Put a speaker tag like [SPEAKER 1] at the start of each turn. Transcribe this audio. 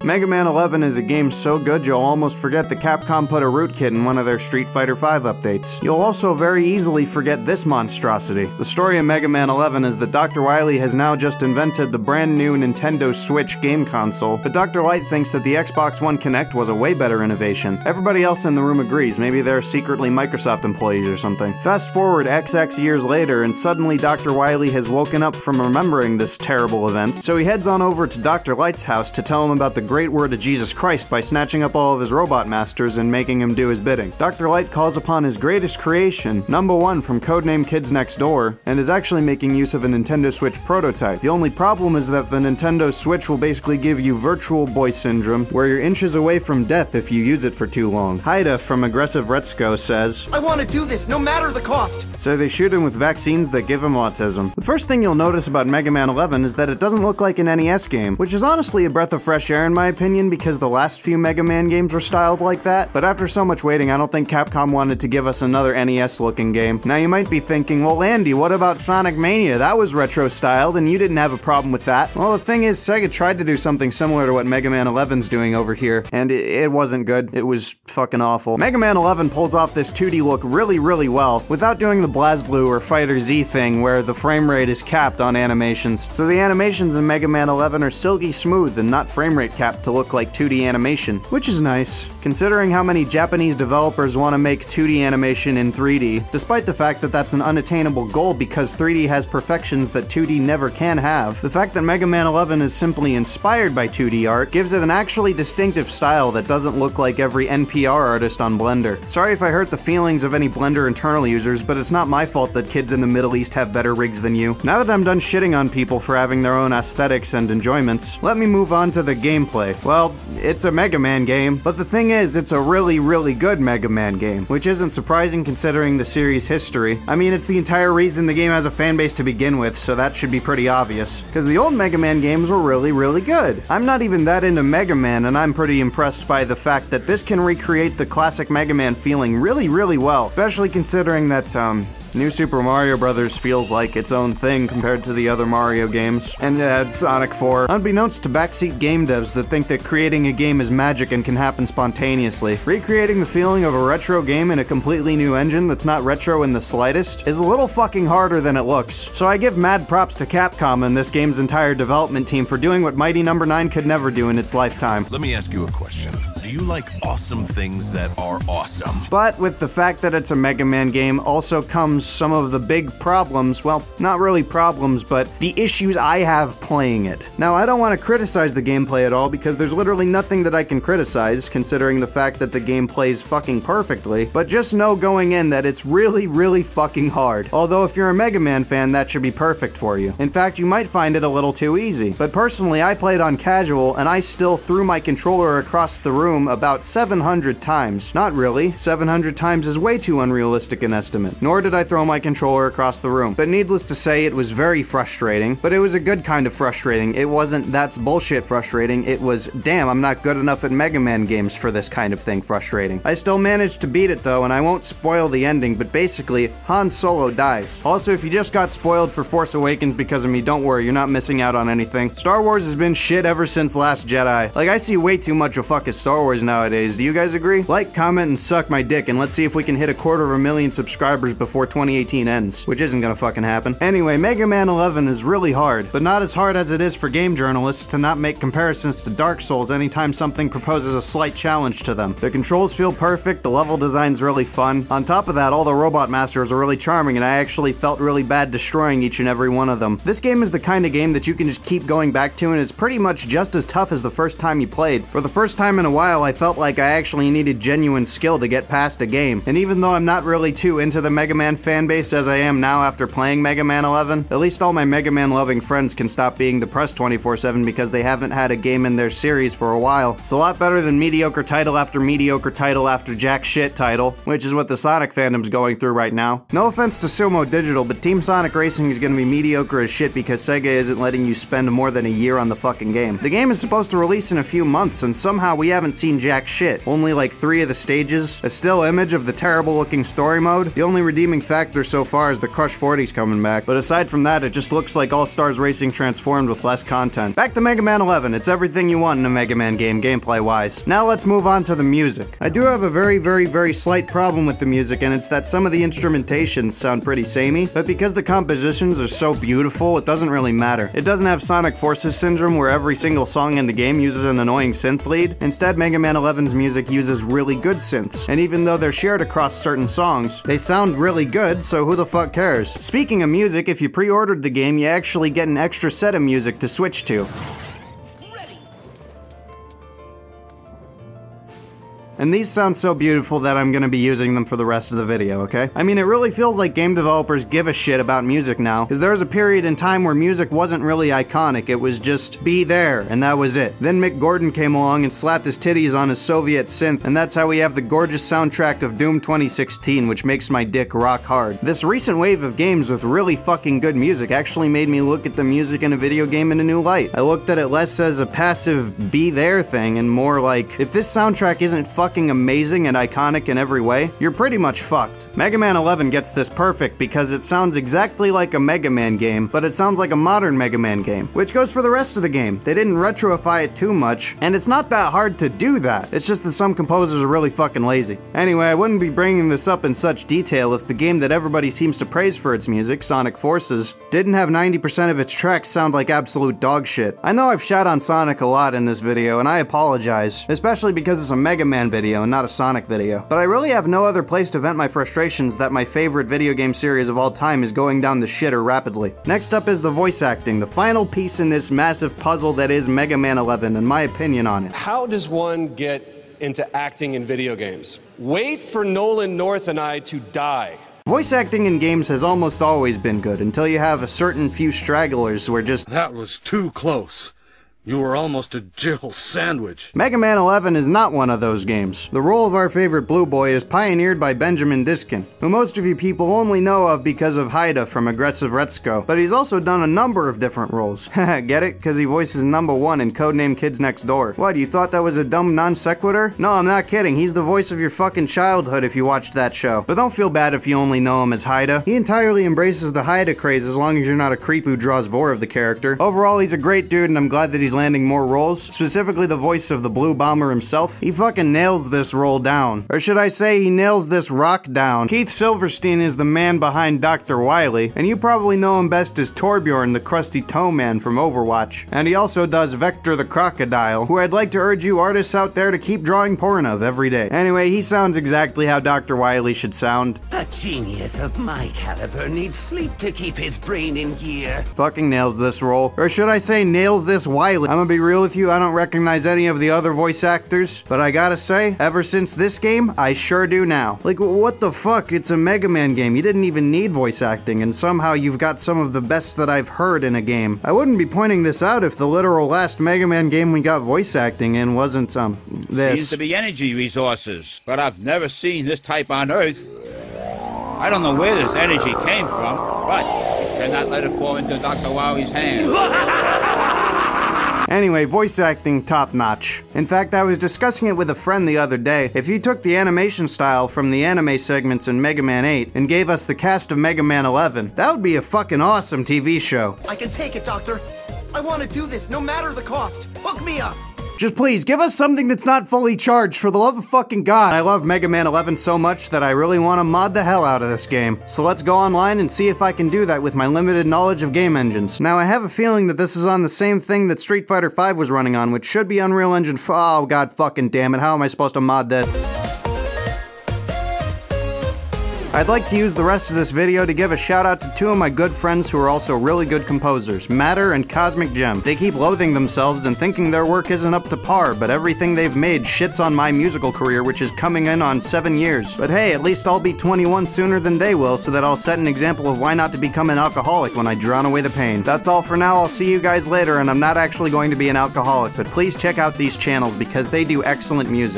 [SPEAKER 1] Mega Man 11 is a game so good you'll almost forget that Capcom put a rootkit in one of their Street Fighter V updates. You'll also very easily forget this monstrosity. The story of Mega Man 11 is that Dr. Wily has now just invented the brand new Nintendo Switch game console, but Dr. Light thinks that the Xbox One Kinect was a way better innovation. Everybody else in the room agrees, maybe they're secretly Microsoft employees or something. Fast forward XX years later, and suddenly Dr. Wily has woken up from remembering this terrible event, so he heads on over to Dr. Light's house to tell him about the great word of Jesus Christ by snatching up all of his robot masters and making him do his bidding. Dr. Light calls upon his greatest creation, number 1 from codename Kids Next Door, and is actually making use of a Nintendo Switch prototype. The only problem is that the Nintendo Switch will basically give you Virtual Boy Syndrome, where you're inches away from death if you use it for too long. Haida from Aggressive Retsko says,
[SPEAKER 2] I want to do this, no matter the cost!
[SPEAKER 1] So they shoot him with vaccines that give him autism. The first thing you'll notice about Mega Man 11 is that it doesn't look like an NES game, which is honestly a breath of fresh air in my opinion, because the last few Mega Man games were styled like that, but after so much waiting, I don't think Capcom wanted to give us another NES-looking game. Now you might be thinking, well Andy, what about Sonic Mania? That was retro-styled, and you didn't have a problem with that. Well, the thing is, Sega tried to do something similar to what Mega Man 11's doing over here, and it wasn't good. It was fucking awful. Mega Man 11 pulls off this 2D look really, really well, without doing the BlazBlue or Fighter Z thing, where the frame rate is capped on animations. So the animations in Mega Man 11 are silky smooth and not frame rate capped to look like 2D animation, which is nice, considering how many Japanese developers want to make 2D animation in 3D, despite the fact that that's an unattainable goal because 3D has perfections that 2D never can have. The fact that Mega Man 11 is simply inspired by 2D art gives it an actually distinctive style that doesn't look like every NPR artist on Blender. Sorry if I hurt the feelings of any Blender internal users, but it's not my fault that kids in the Middle East have better rigs than you. Now that I'm done shitting on people for having their own aesthetics and enjoyments, let me move on to the gameplay. Well, it's a Mega Man game, but the thing is, it's a really, really good Mega Man game, which isn't surprising considering the series' history. I mean, it's the entire reason the game has a fanbase to begin with, so that should be pretty obvious. Because the old Mega Man games were really, really good. I'm not even that into Mega Man, and I'm pretty impressed by the fact that this can recreate the classic Mega Man feeling really, really well, especially considering that, New Super Mario Bros. Feels like its own thing compared to the other Mario games. And it had Sonic 4. Unbeknownst to backseat game devs that think that creating a game is magic and can happen spontaneously, recreating the feeling of a retro game in a completely new engine that's not retro in the slightest is a little fucking harder than it looks. So I give mad props to Capcom and this game's entire development team for doing what Mighty No. 9 could never do in its lifetime.
[SPEAKER 3] Let me ask you a question. Do you like awesome things that are awesome?
[SPEAKER 1] But with the fact that it's a Mega Man game also comes some of the big problems, well, not really problems, but the issues I have playing it. Now, I don't want to criticize the gameplay at all because there's literally nothing that I can criticize considering the fact that the game plays fucking perfectly, but just know going in that it's really, really fucking hard. Although if you're a Mega Man fan, that should be perfect for you. In fact, you might find it a little too easy. But personally, I played on casual and I still threw my controller across the room about 700 times. Not really. 700 times is way too unrealistic an estimate. Nor did I throw my controller across the room. But needless to say, it was very frustrating. But it was a good kind of frustrating. It wasn't that's bullshit frustrating. It was, damn, I'm not good enough at Mega Man games for this kind of thing frustrating. I still managed to beat it though, and I won't spoil the ending, but basically, Han Solo dies. Also, if you just got spoiled for Force Awakens because of me, don't worry, you're not missing out on anything. Star Wars has been shit ever since Last Jedi. Like, I see way too much of fucking Star Wars nowadays. Do you guys agree? Like, comment, and suck my dick, and let's see if we can hit 250,000 subscribers before 2018 ends, which isn't gonna fucking happen. Anyway, Mega Man 11 is really hard, but not as hard as it is for game journalists to not make comparisons to Dark Souls anytime something proposes a slight challenge to them. The controls feel perfect, the level design's really fun. On top of that, all the robot masters are really charming, and I actually felt really bad destroying each and every one of them. This game is the kind of game that you can just keep going back to, and it's pretty much just as tough as the first time you played. For the first time in a while, I felt like I actually needed genuine skill to get past a game. And even though I'm not really too into the Mega Man fanbase as I am now after playing Mega Man 11, at least all my Mega Man loving friends can stop being depressed 24/7 because they haven't had a game in their series for a while. It's a lot better than mediocre title after jack shit title, which is what the Sonic fandom's going through right now. No offense to Sumo Digital, but Team Sonic Racing is gonna be mediocre as shit because Sega isn't letting you spend more than a year on the fucking game. The game is supposed to release in a few months, and somehow we haven't seen jack shit. Only like 3 of the stages, a still image of the terrible looking story mode. The only redeeming factor factor so far is the Crush 40's coming back, but aside from that, it just looks like All Stars Racing transformed with less content. Back to Mega Man 11, it's everything you want in a Mega Man game, gameplay-wise. Now let's move on to the music. I do have a very slight problem with the music, and it's that some of the instrumentations sound pretty samey, but because the compositions are so beautiful, it doesn't really matter. It doesn't have Sonic Forces syndrome where every single song in the game uses an annoying synth lead. Instead, Mega Man 11's music uses really good synths, and even though they're shared across certain songs, they sound really good, so who the fuck cares? Speaking of music, if you pre-ordered the game, you actually get an extra set of music to switch to. And these sound so beautiful that I'm gonna be using them for the rest of the video, okay? I mean, it really feels like game developers give a shit about music now, because there was a period in time where music wasn't really iconic, it was just be there, and that was it. Then Mick Gordon came along and slapped his titties on his Soviet synth, and that's how we have the gorgeous soundtrack of Doom 2016, which makes my dick rock hard. This recent wave of games with really fucking good music actually made me look at the music in a video game in a new light. I looked at it less as a passive be there thing, and more like, if this soundtrack isn't fucking amazing and iconic in every way, you're pretty much fucked. Mega Man 11 gets this perfect because it sounds exactly like a Mega Man game, but it sounds like a modern Mega Man game, which goes for the rest of the game. They didn't retroify it too much, and it's not that hard to do that. It's just that some composers are really fucking lazy. Anyway, I wouldn't be bringing this up in such detail if the game that everybody seems to praise for its music, Sonic Forces, didn't have 90% of its tracks sound like absolute dog shit. I know I've shat on Sonic a lot in this video, and I apologize, especially because it's a Mega Man video and not a Sonic video. But I really have no other place to vent my frustrations that my favorite video game series of all time is going down the shitter rapidly. Next up is the voice acting, the final piece in this massive puzzle that is Mega Man 11, and my opinion on it.
[SPEAKER 4] How does one get into acting in video games? Wait for Nolan North and I to die.
[SPEAKER 1] Voice acting in games has almost always been good, until you have a certain few stragglers where just
[SPEAKER 5] that was too close. You were almost a Jill sandwich.
[SPEAKER 1] Mega Man 11 is not one of those games. The role of our favorite Blue Boy is pioneered by Benjamin Diskin, who most of you people only know of because of Haida from Aggressive Retsuko, but he's also done a number of different roles. Get it? Because he voices number 1 in Codename Kids Next Door. What, you thought that was a dumb non sequitur? No, I'm not kidding. He's the voice of your fucking childhood if you watched that show. But don't feel bad if you only know him as Haida. He entirely embraces the Haida craze as long as you're not a creep who draws vor of the character. Overall, he's a great dude, and I'm glad that he's landing more roles, specifically the voice of the Blue Bomber himself. He fucking nails this role down. Or should I say, he nails this rock down. Keith Silverstein is the man behind Dr. Wily, and you probably know him best as Torbjorn, the crusty toe man from Overwatch. And he also does Vector the Crocodile, who I'd like to urge you artists out there to keep drawing porn of every day. Anyway, he sounds exactly how Dr. Wily should sound.
[SPEAKER 6] A genius of my caliber needs sleep to keep his brain in gear.
[SPEAKER 1] Fucking nails this role. Or should I say, nails this Wily. I'm gonna be real with you, I don't recognize any of the other voice actors, but I gotta say, ever since this game, I sure do now. Like, what the fuck? It's a Mega Man game. You didn't even need voice acting, and somehow you've got some of the best that I've heard in a game. I wouldn't be pointing this out if the literal last Mega Man game we got voice acting in wasn't, this.
[SPEAKER 7] Seems to be energy resources, but I've never seen this type on Earth. I don't know where this energy came from, but you cannot let it fall into Dr. Wily's hands.
[SPEAKER 1] Anyway, voice acting top notch. In fact, I was discussing it with a friend the other day. If you took the animation style from the anime segments in Mega Man 8 and gave us the cast of Mega Man 11, that would be a fucking awesome TV show.
[SPEAKER 2] I can take it, Doctor. I want to do this no matter the cost. Hook me up.
[SPEAKER 1] Just please, give us something that's not fully charged, for the love of fucking God. I love Mega Man 11 so much that I really want to mod the hell out of this game. So let's go online and see if I can do that with my limited knowledge of game engines. Now, I have a feeling that this is on the same thing that Street Fighter V was running on, which should be Unreal Engine oh god fucking damn it, how am I supposed to mod that? I'd like to use the rest of this video to give a shout out to two of my good friends who are also really good composers, Matter and Cosmic Gem. They keep loathing themselves and thinking their work isn't up to par, but everything they've made shits on my musical career, which is coming in on 7 years. But hey, at least I'll be 21 sooner than they will, so that I'll set an example of why not to become an alcoholic when I drown away the pain. That's all for now, I'll see you guys later, and I'm not actually going to be an alcoholic, but please check out these channels because they do excellent music.